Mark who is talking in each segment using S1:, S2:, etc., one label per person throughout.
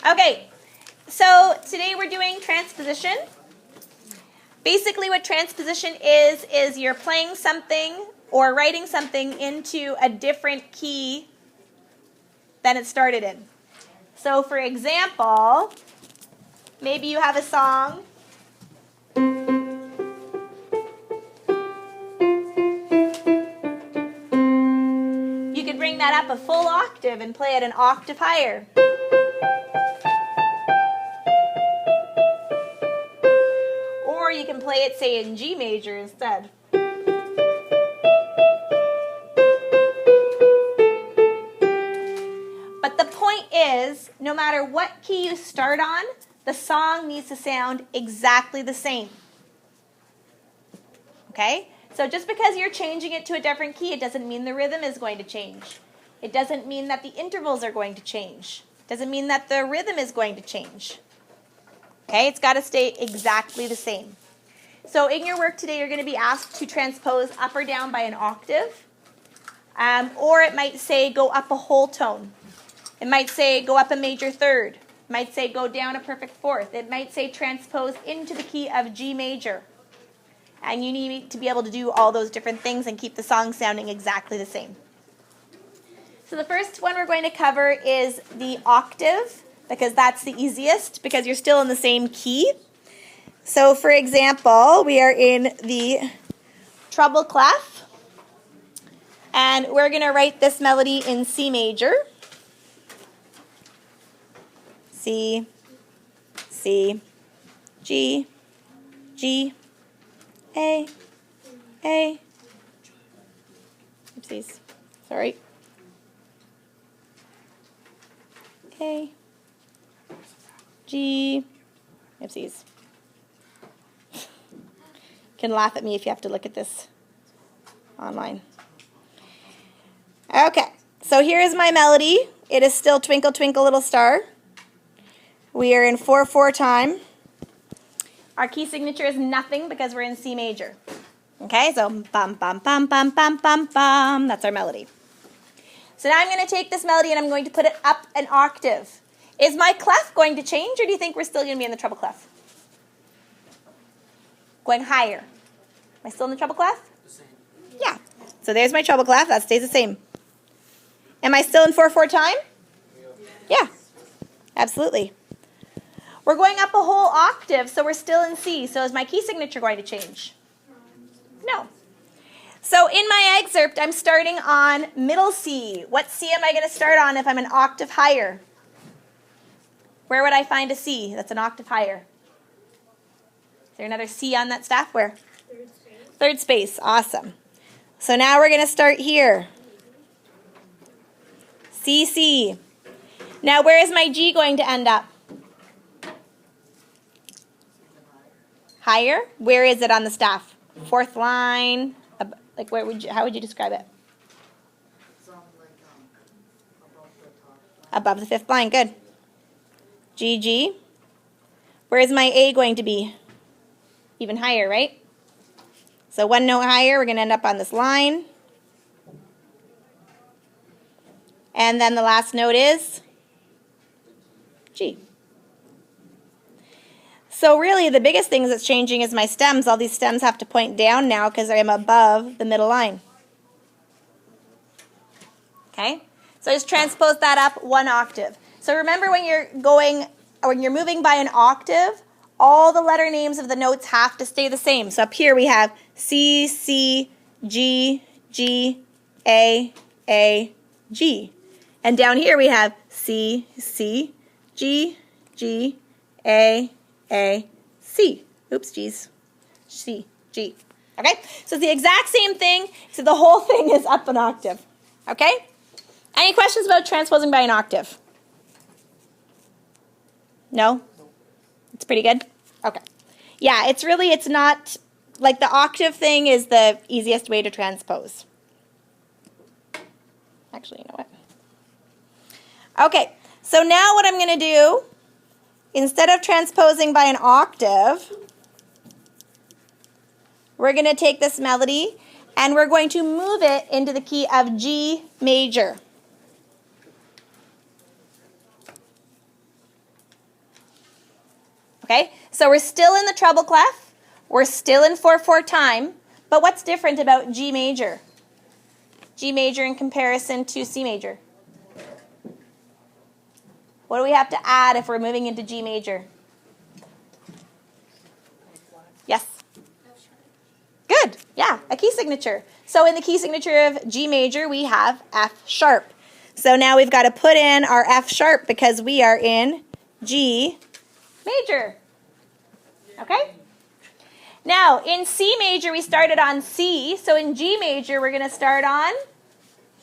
S1: Okay, so today we're doing transposition. Basically what transposition is you're playing something or writing something into a different key than it started in. So for example, maybe you have a song. You could bring that up a full octave and play it an octave higher. Or you can play it, say, in G major instead. But the point is, no matter what key you start on, the song needs to sound exactly the same. Okay? So just because you're changing it to a different key, it doesn't mean the rhythm is going to change. It doesn't mean that the intervals are going to change. It doesn't mean that the rhythm is going to change. Okay? It's got to stay exactly the same. So in your work today, you're going to be asked to transpose up or down by an octave. Or it might say go up a whole tone. It might say go up a major third. It might say go down a perfect fourth. It might say transpose into the key of G major. And you need to be able to do all those different things and keep the song sounding exactly the same. So the first one we're going to cover is the octave, because that's the easiest, because you're still in the same key. So for example, we are in the treble clef, and we're going to write this melody in C major. C, C, G, G, A, oopsies, sorry, A, G, oopsies. You can laugh at me if you have to look at this online. Okay, so here is my melody. It is still Twinkle Twinkle Little Star. We are in 4/4 time. Our key signature is nothing because we're in C major. Okay, so bum, bum, bum, bum, bum, bum, bum. That's our melody. So now I'm going to take this melody and I'm going to put it up an octave. Is my clef going to change, or do you think we're still going to be in the treble clef? Going higher. Am I still in the treble clef?
S2: The same.
S1: Yeah. So there's my treble clef. That stays the same. Am I still in 4/4 time? Yeah. Absolutely. We're going up a whole octave, so we're still in C. So is my key signature going to change? No. So in my excerpt, I'm starting on middle C. What C am I going to start on if I'm an octave higher? Where would I find a C that's an octave higher? Is there another C on that staff? Where?
S3: Third space.
S1: Third space. Awesome. So now we're going to start here. C, C. Now where is my G going to end up? Higher? Where is it on the staff? Fourth line. Like where would you? How would you describe it? Above the fifth line. Good. G, G. Where is my A going to be? Even higher, right? So one note higher. We're going to end up on this line. And then the last note is G. So really the biggest thing that's changing is my stems. All these stems have to point down now because I'm above the middle line. Okay? So just transpose that up one octave. So remember when you're moving by an octave, all the letter names of the notes have to stay the same. So up here we have C, C, G, G, A, G. And down here we have C, C, G, G, A, C. Oops, G's. C, G. Okay? So it's the exact same thing, so the whole thing is up an octave. Okay? Any questions about transposing by an octave? No? It's pretty good? Okay. Yeah, it's not, like the octave thing is the easiest way to transpose. Actually, you know what? Okay, so now what I'm going to do, instead of transposing by an octave, we're going to take this melody and we're going to move it into the key of G major. Okay, so we're still in the treble clef. We're still in 4/4 time. But what's different about G major? G major in comparison to C major? What do we have to add if we're moving into G major? Yes? Good. Yeah, a key signature. So in the key signature of G major, we have F sharp. So now we've got to put in our F sharp because we are in G major. Okay? Now, in C major, we started on C. So in G major, we're going to start on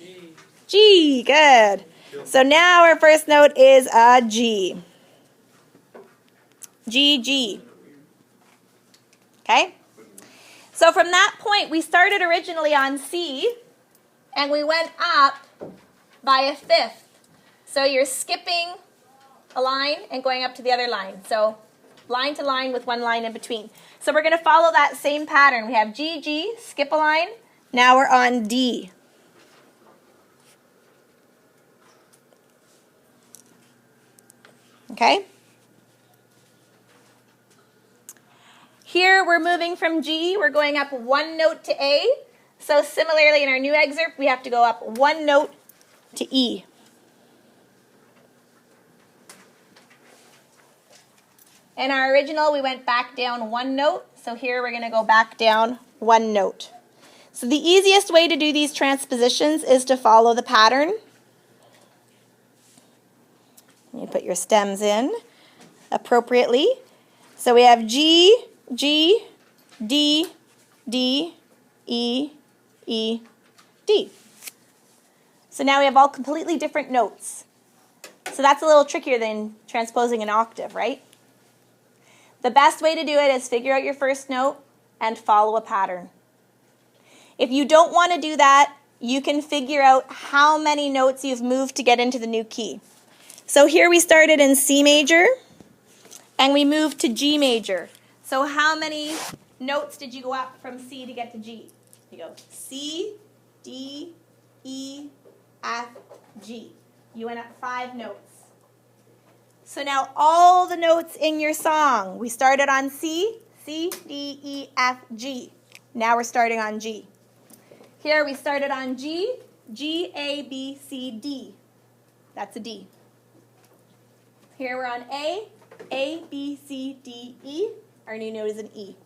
S1: G. G. Good. So now our first note is a G. G, G. Okay? So from that point, we started originally on C, and we went up by a fifth. So you're skipping a line and going up to the other line. So line to line with one line in between. So we're going to follow that same pattern. We have G, G, skip a line. Now we're on D. Okay? Here we're moving from G, we're going up one note to A. So similarly in our new excerpt, we have to go up one note to E. In our original, we went back down one note. So here we're going to go back down one note. So the easiest way to do these transpositions is to follow the pattern. You put your stems in appropriately. So we have G, G, D, D, E, E, D. So now we have all completely different notes. So that's a little trickier than transposing an octave, right? The best way to do it is figure out your first note and follow a pattern. If you don't want to do that, you can figure out how many notes you've moved to get into the new key. So here we started in C major, and we moved to G major. So how many notes did you go up from C to get to G? You go C, D, E, F, G. You went up 5 notes. So now all the notes in your song, we started on C, C, D, E, F, G. Now we're starting on G. Here we started on G, G, A, B, C, D. That's a D. Here we're on A, B, C, D, E. Our new note is an E.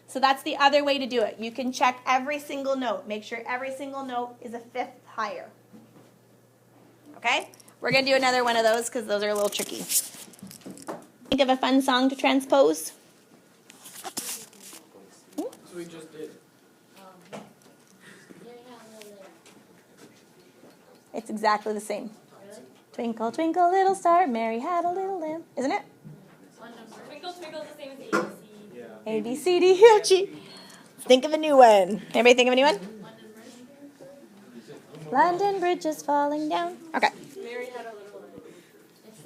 S1: So that's the other way to do it. You can check every single note. Make sure every single note is a fifth higher. Okay? We're going to do another one of those because those are a little tricky. Think of a fun song to transpose.
S2: So we just did.
S1: It's exactly the same. Twinkle, twinkle, little star, Mary had a little lamb. Isn't it?
S3: Twinkle, twinkle is the same as ABC.
S2: Yeah.
S1: A, B, C, D, E, F, G. Think of a new one. Anybody think of a new one? London Bridge is falling down. Okay.
S3: Mary had a little lamb.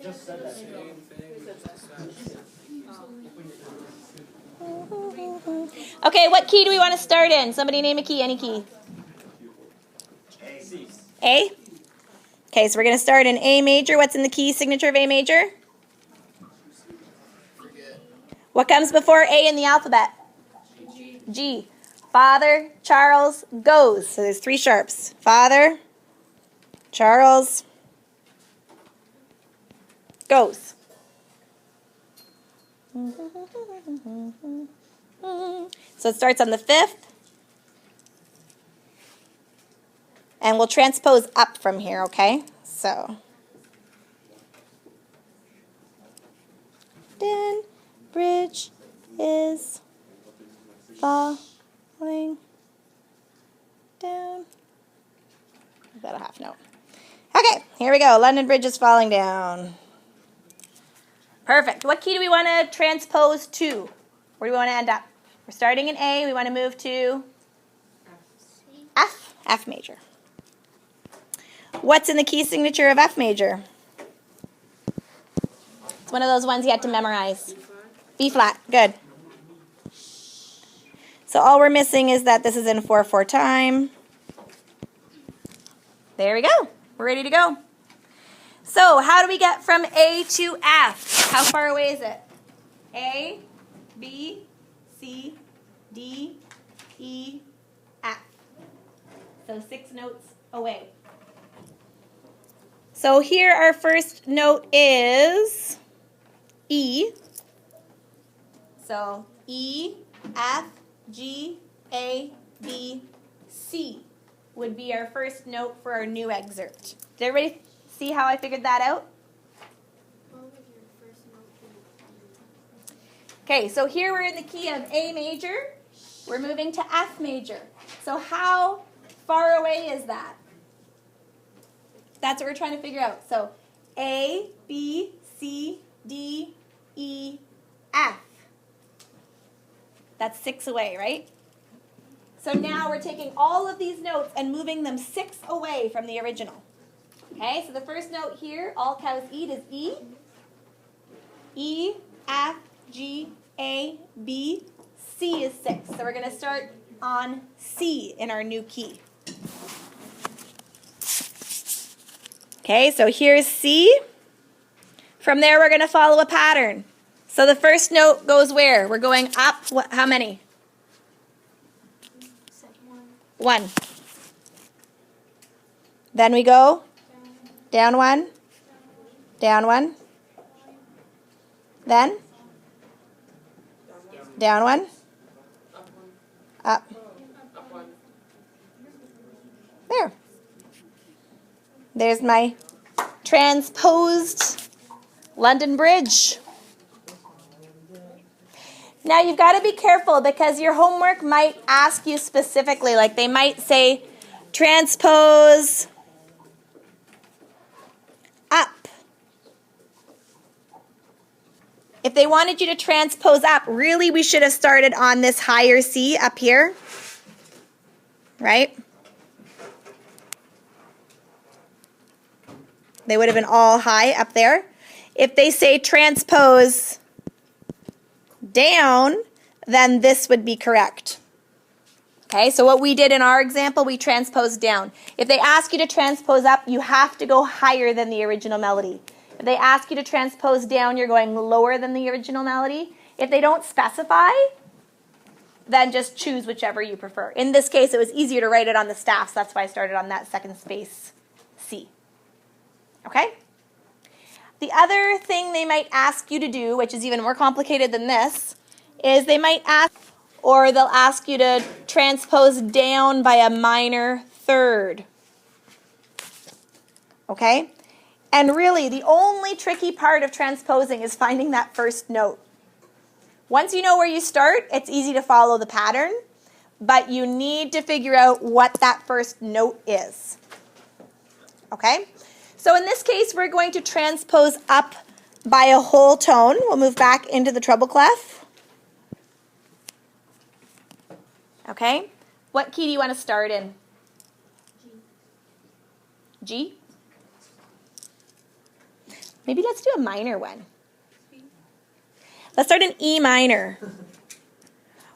S2: Just said that same thing.
S1: Okay, what key do we want to start in? Somebody name a key, any key. A? Okay, so we're going to start in A major. What's in the key signature of A major? What comes before A in the alphabet?
S3: G.
S1: G. Father, Charles, goes. So there's 3 sharps. Father, Charles, goes. So it starts on the 5th. And we'll transpose up from here, okay? So. London Bridge is falling down. About a half note. Okay, here we go. London Bridge is falling down. Perfect. What key do we want to transpose to? Where do we want to end up? We're starting in A. We want to move to F. F major. What's in the key signature of F major? It's one of those ones you had to memorize. B flat. Good. So all we're missing is that this is in 4/4 time. There we go. We're ready to go. So how do we get from A to F? How far away is it? A, B, C, D, E, F. So 6 notes away. So here our first note is E. So E, F, G, A, B, C would be our first note for our new excerpt. Did everybody see how I figured that out? Okay, so here we're in the key of A major. We're moving to F major. So how far away is that? That's what we're trying to figure out. So A, B, C, D, E, F. That's 6 away, right? So now we're taking all of these notes and moving them 6 away from the original. Okay, so the first note here, all cows eat, is E. E, F, G, A, B, C is 6. So we're going to start on C in our new key. Okay, so here's C. From there we're going to follow a pattern. So the first note goes where? We're going up, how many? 1. Then we go down 1, down 1. Then down 1, up. There. There's my transposed London Bridge. Now you've got to be careful because your homework might ask you specifically, like they might say transpose up. If they wanted you to transpose up, really we should have started on this higher C up here, right? They would have been all high up there. If they say transpose down, then this would be correct. Okay, so what we did in our example, we transposed down. If they ask you to transpose up, you have to go higher than the original melody. If they ask you to transpose down, you're going lower than the original melody. If they don't specify, then just choose whichever you prefer. In this case, it was easier to write it on the staff, so that's why I started on that second space C. Okay? The other thing they might ask you to do, which is even more complicated than this, is they might ask, or they'll ask you to transpose down by a minor third. Okay? And really, the only tricky part of transposing is finding that first note. Once you know where you start, it's easy to follow the pattern, but you need to figure out what that first note is. Okay? So in this case, we're going to transpose up by a whole tone. We'll move back into the treble clef. Okay? What key do you want to start in? G? Maybe let's do a minor one. Let's start in E minor.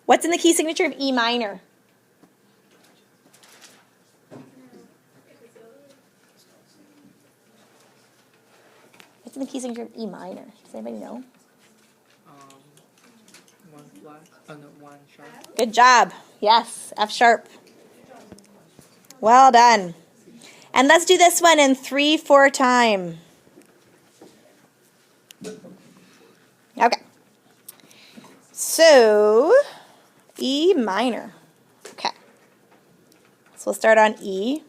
S1: What's in the key signature of E minor? What's in the key signature of E minor? Does anybody know?
S2: 1 flat, no, 1 sharp.
S1: Good job. Yes, F sharp. Well done. And let's do this one in 3/4 time. Okay. So, E minor. Okay. So we'll start on E.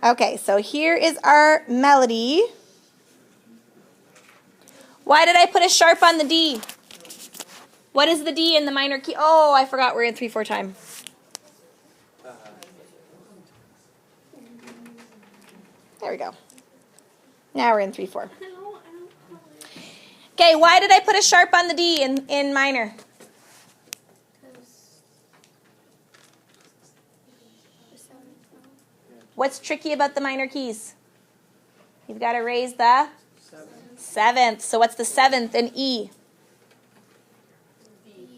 S1: Okay, so here is our melody. Why did I put a sharp on the D? What is the D in the minor key? Oh, I forgot we're in 3/4 time. There we go. Now we're in 3/4. Okay, why did I put a sharp on the D in minor? What's tricky about the minor keys? You've got to raise the 7th. So what's the 7th in E?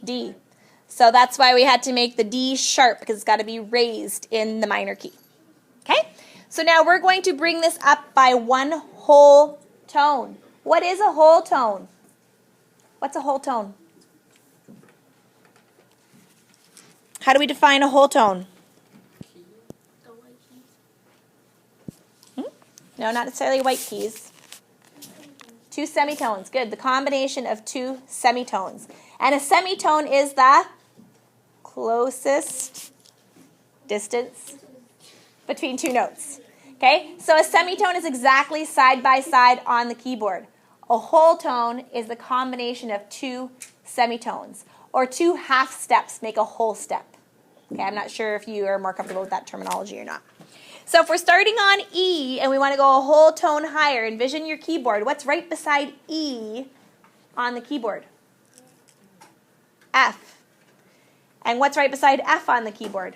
S1: D. So that's why we had to make the D sharp, because it's got to be raised in the minor key. Okay? So now we're going to bring this up by one whole tone. What is a whole tone? What's a whole tone? How do we define a whole tone? No, not necessarily white keys. Two semitones. Good. The combination of two semitones. And a semitone is the closest distance between two notes. Okay? So a semitone is exactly side by side on the keyboard. A whole tone is the combination of two semitones. Or two half steps make a whole step. Okay, I'm not sure if you are more comfortable with that terminology or not. So if we're starting on E and we want to go a whole tone higher, envision your keyboard. What's right beside E on the keyboard? F. And what's right beside F on the keyboard?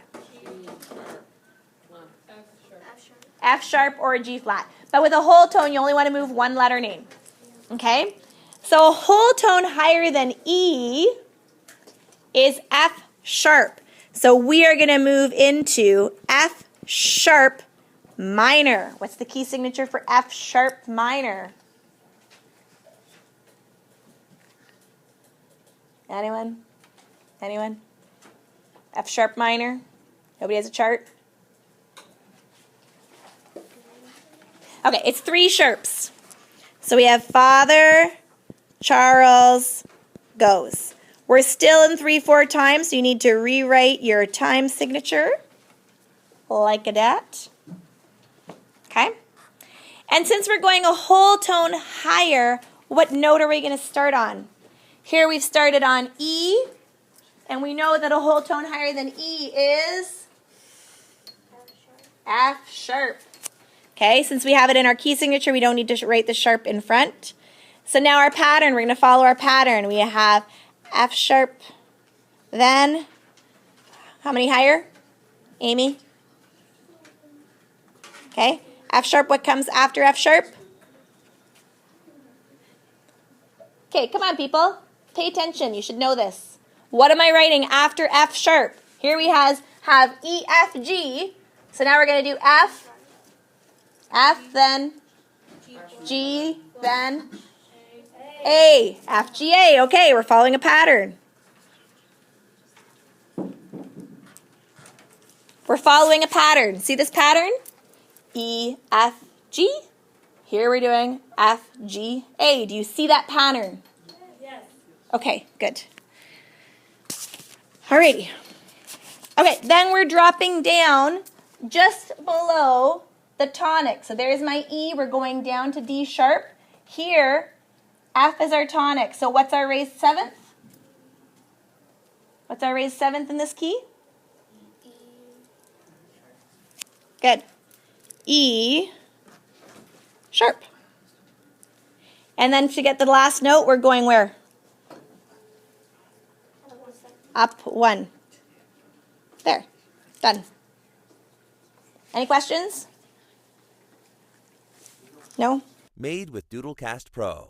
S1: F sharp or a G flat. But with a whole tone, you only want to move one letter name. Okay? So a whole tone higher than E is F sharp. So we are going to move into F sharp minor. What's the key signature for F sharp minor? Anyone? Anyone? F sharp minor? Nobody has a chart? Okay, it's three sharps. So we have Father, Charles, goes. We're still in 3/4 time, so you need to rewrite your time signature like that. Okay? And since we're going a whole tone higher, what note are we going to start on? Here we've started on E, and we know that a whole tone higher than E is F sharp. Okay, since we have it in our key signature, we don't need to write the sharp in front. So now our pattern, we're going to follow our pattern. We have F sharp, then, how many higher? Amy? Okay, F sharp, what comes after F sharp? Okay, come on people, pay attention, you should know this. What am I writing after F sharp? Here we have E, F, G, so now we're going to do F, then G, then A, F, G, A. Okay, we're following a pattern. We're following a pattern. See this pattern? E, F, G. Here we're doing F, G, A. Do you see that pattern?
S3: Yes.
S1: Okay, good. Alrighty. Okay, then we're dropping down just below the tonic. So there's my E. We're going down to D sharp. Here, F is our tonic. So what's our raised seventh? What's our raised seventh in this key? Good. E sharp. And then to get the last note, we're going where? Up one. There. Done. Any questions? No?
S4: Made with Doodlecast Pro.